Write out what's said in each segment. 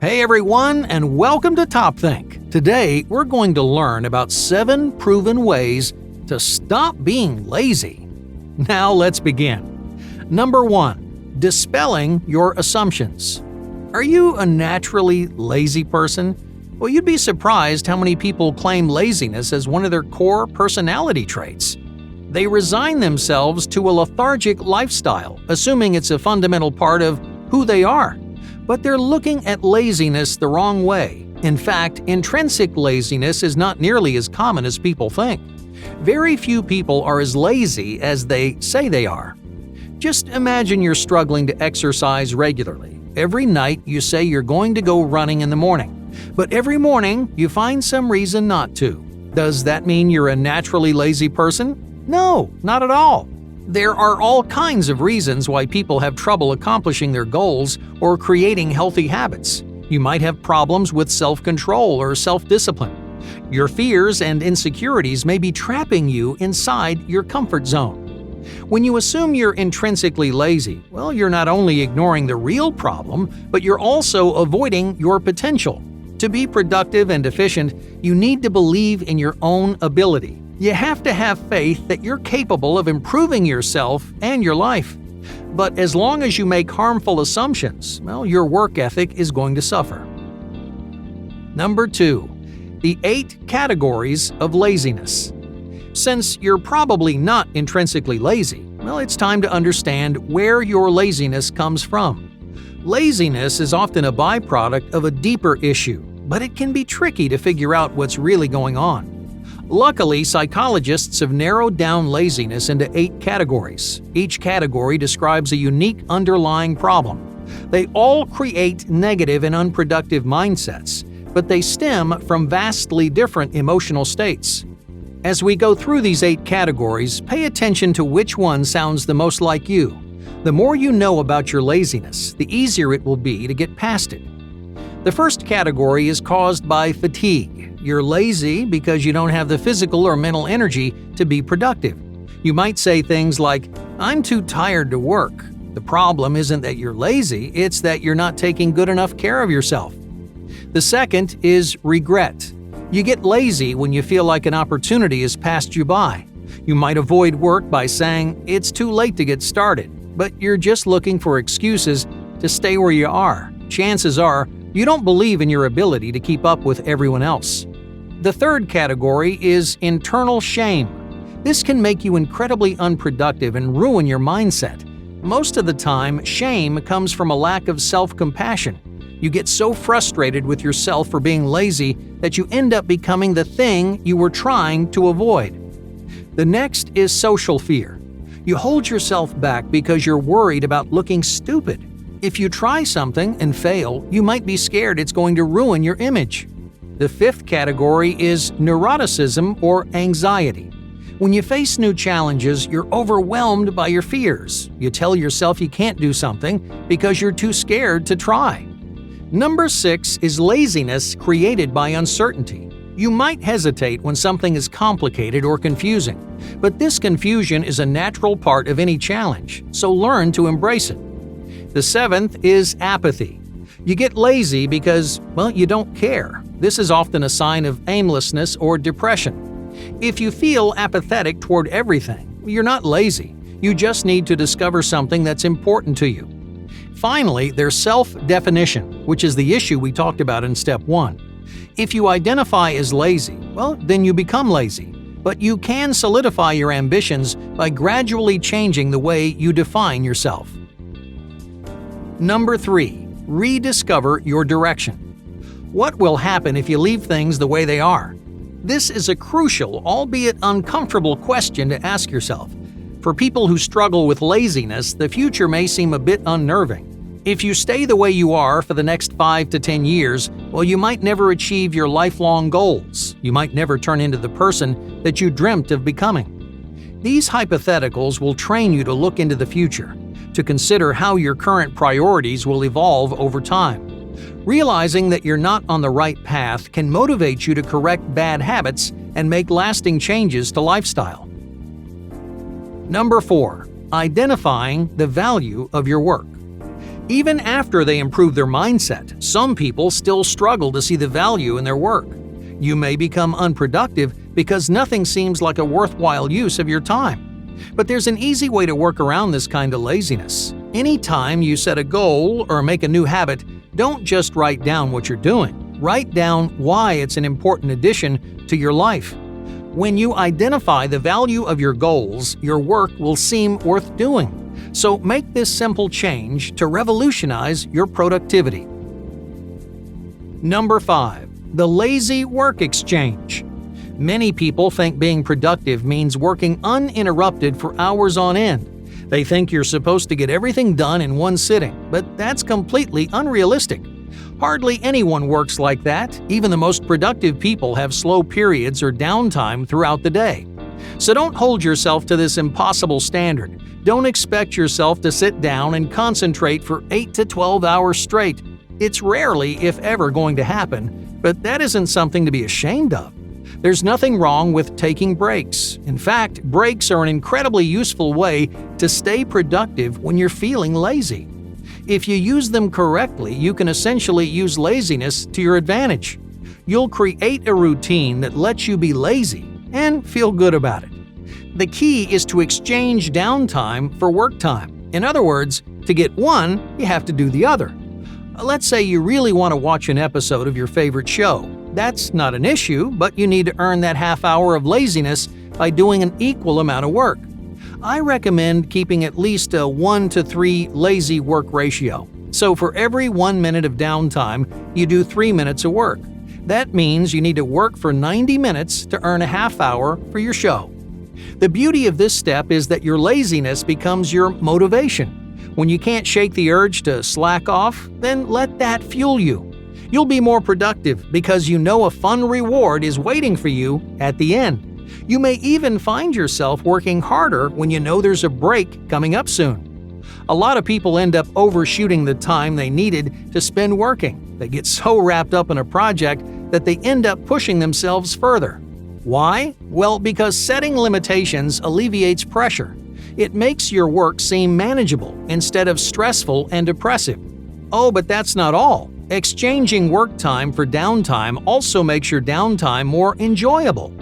Hey everyone, and welcome to Top Think. Today, we're going to learn about 7 proven ways to stop being lazy. Now let's begin. Number 1. Dispelling your assumptions. Are you a naturally lazy person? Well, you'd be surprised how many people claim laziness as one of their core personality traits. They resign themselves to a lethargic lifestyle, assuming it's a fundamental part of who they are. But they're looking at laziness the wrong way. In fact, intrinsic laziness is not nearly as common as people think. Very few people are as lazy as they say they are. Just imagine you're struggling to exercise regularly. Every night you say you're going to go running in the morning, but every morning you find some reason not to. Does that mean you're a naturally lazy person? No, not at all. There are all kinds of reasons why people have trouble accomplishing their goals or creating healthy habits. You might have problems with self-control or self-discipline. Your fears and insecurities may be trapping you inside your comfort zone. When you assume you're intrinsically lazy, well, you're not only ignoring the real problem, but you're also avoiding your potential. To be productive and efficient, you need to believe in your own ability. You have to have faith that you're capable of improving yourself and your life. But as long as you make harmful assumptions, well, your work ethic is going to suffer. Number 2. The 8 Categories of Laziness. Since you're probably not intrinsically lazy, well, it's time to understand where your laziness comes from. Laziness is often a byproduct of a deeper issue, but it can be tricky to figure out what's really going on. Luckily, psychologists have narrowed down laziness into 8 categories. Each category describes a unique underlying problem. They all create negative and unproductive mindsets, but they stem from vastly different emotional states. As we go through these 8 categories, pay attention to which one sounds the most like you. The more you know about your laziness, the easier it will be to get past it. The first category is caused by fatigue. You're lazy because you don't have the physical or mental energy to be productive. You might say things like, "I'm too tired to work." The problem isn't that you're lazy, it's that you're not taking good enough care of yourself. The second is regret. You get lazy when you feel like an opportunity has passed you by. You might avoid work by saying, "It's too late to get started," but you're just looking for excuses to stay where you are. Chances are, you don't believe in your ability to keep up with everyone else. The third category is internal shame. This can make you incredibly unproductive and ruin your mindset. Most of the time, shame comes from a lack of self-compassion. You get so frustrated with yourself for being lazy that you end up becoming the thing you were trying to avoid. The next is social fear. You hold yourself back because you're worried about looking stupid. If you try something and fail, you might be scared it's going to ruin your image. The fifth category is neuroticism or anxiety. When you face new challenges, you're overwhelmed by your fears. You tell yourself you can't do something because you're too scared to try. Number 6 is laziness created by uncertainty. You might hesitate when something is complicated or confusing, but this confusion is a natural part of any challenge, so learn to embrace it. The 7th is apathy. You get lazy because, well, you don't care. This is often a sign of aimlessness or depression. If you feel apathetic toward everything, you're not lazy. You just need to discover something that's important to you. Finally, there's self-definition, which is the issue we talked about in step 1. If you identify as lazy, well, then you become lazy. But you can solidify your ambitions by gradually changing the way you define yourself. Number 3. Rediscover your direction. What will happen if you leave things the way they are? This is a crucial, albeit uncomfortable question to ask yourself. For people who struggle with laziness, the future may seem a bit unnerving. If you stay the way you are for the next 5 to 10 years, well, you might never achieve your lifelong goals. You might never turn into the person that you dreamt of becoming. These hypotheticals will train you to look into the future, to consider how your current priorities will evolve over time. Realizing that you're not on the right path can motivate you to correct bad habits and make lasting changes to lifestyle. Number 4. Identifying the value of your work. Even after they improve their mindset, some people still struggle to see the value in their work. You may become unproductive because nothing seems like a worthwhile use of your time. But there's an easy way to work around this kind of laziness. Anytime you set a goal or make a new habit, don't just write down what you're doing. Write down why it's an important addition to your life. When you identify the value of your goals, your work will seem worth doing. So make this simple change to revolutionize your productivity. Number 5. The lazy work exchange. Many people think being productive means working uninterrupted for hours on end. They think you're supposed to get everything done in one sitting, but that's completely unrealistic. Hardly anyone works like that. Even the most productive people have slow periods or downtime throughout the day. So don't hold yourself to this impossible standard. Don't expect yourself to sit down and concentrate for 8 to 12 hours straight. It's rarely, if ever, going to happen, but that isn't something to be ashamed of. There's nothing wrong with taking breaks. In fact, breaks are an incredibly useful way to stay productive when you're feeling lazy. If you use them correctly, you can essentially use laziness to your advantage. You'll create a routine that lets you be lazy and feel good about it. The key is to exchange downtime for work time. In other words, to get one, you have to do the other. Let's say you really want to watch an episode of your favorite show. That's not an issue, but you need to earn that half hour of laziness by doing an equal amount of work. I recommend keeping at least a 1 to 3 lazy work ratio. So for every 1 minute of downtime, you do 3 minutes of work. That means you need to work for 90 minutes to earn a half hour for your show. The beauty of this step is that your laziness becomes your motivation. When you can't shake the urge to slack off, then let that fuel you. You'll be more productive because you know a fun reward is waiting for you at the end. You may even find yourself working harder when you know there's a break coming up soon. A lot of people end up overshooting the time they needed to spend working. They get so wrapped up in a project that they end up pushing themselves further. Why? Well, because setting limitations alleviates pressure. It makes your work seem manageable instead of stressful and oppressive. Oh, but that's not all. Exchanging work time for downtime also makes your downtime more enjoyable.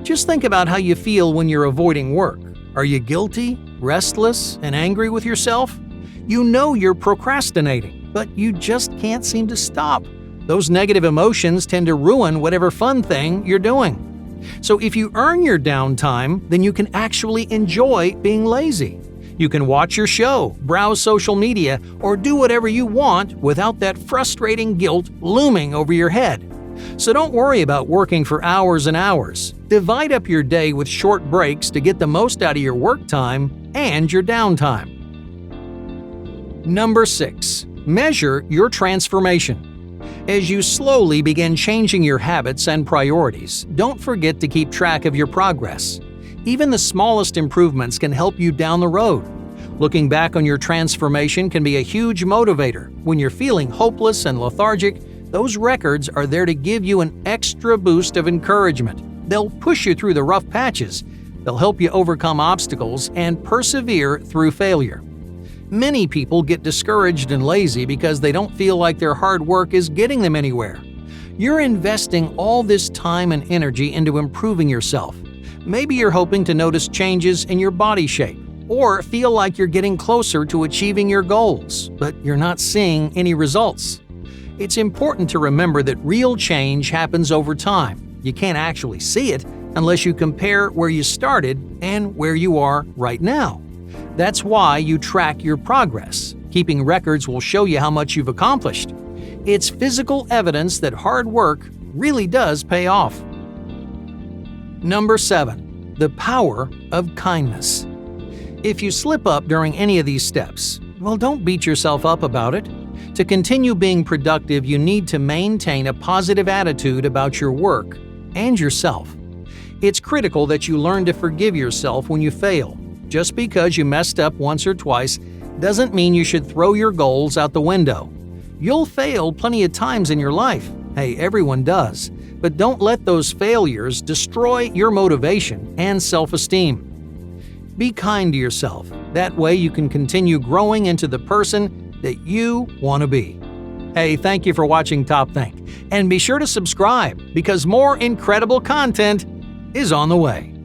Just think about how you feel when you're avoiding work. Are you guilty, restless, and angry with yourself? You know you're procrastinating, but you just can't seem to stop. Those negative emotions tend to ruin whatever fun thing you're doing. So if you earn your downtime, then you can actually enjoy being lazy. You can watch your show, browse social media, or do whatever you want without that frustrating guilt looming over your head. So don't worry about working for hours and hours. Divide up your day with short breaks to get the most out of your work time and your downtime. Number 6. Measure your transformation. As you slowly begin changing your habits and priorities, don't forget to keep track of your progress. Even the smallest improvements can help you down the road. Looking back on your transformation can be a huge motivator. When you're feeling hopeless and lethargic, those records are there to give you an extra boost of encouragement. They'll push you through the rough patches. They'll help you overcome obstacles and persevere through failure. Many people get discouraged and lazy because they don't feel like their hard work is getting them anywhere. You're investing all this time and energy into improving yourself. Maybe you're hoping to notice changes in your body shape or feel like you're getting closer to achieving your goals, but you're not seeing any results. It's important to remember that real change happens over time. You can't actually see it unless you compare where you started and where you are right now. That's why you track your progress. Keeping records will show you how much you've accomplished. It's physical evidence that hard work really does pay off. Number 7. The power of kindness. If you slip up during any of these steps, well, don't beat yourself up about it. To continue being productive, you need to maintain a positive attitude about your work and yourself. It's critical that you learn to forgive yourself when you fail. Just because you messed up once or twice doesn't mean you should throw your goals out the window. You'll fail plenty of times in your life. Hey, everyone does. But don't let those failures destroy your motivation and self-esteem. Be kind to yourself. That way you can continue growing into the person that you want to be. Hey, thank you for watching Top Think, and be sure to subscribe because more incredible content is on the way.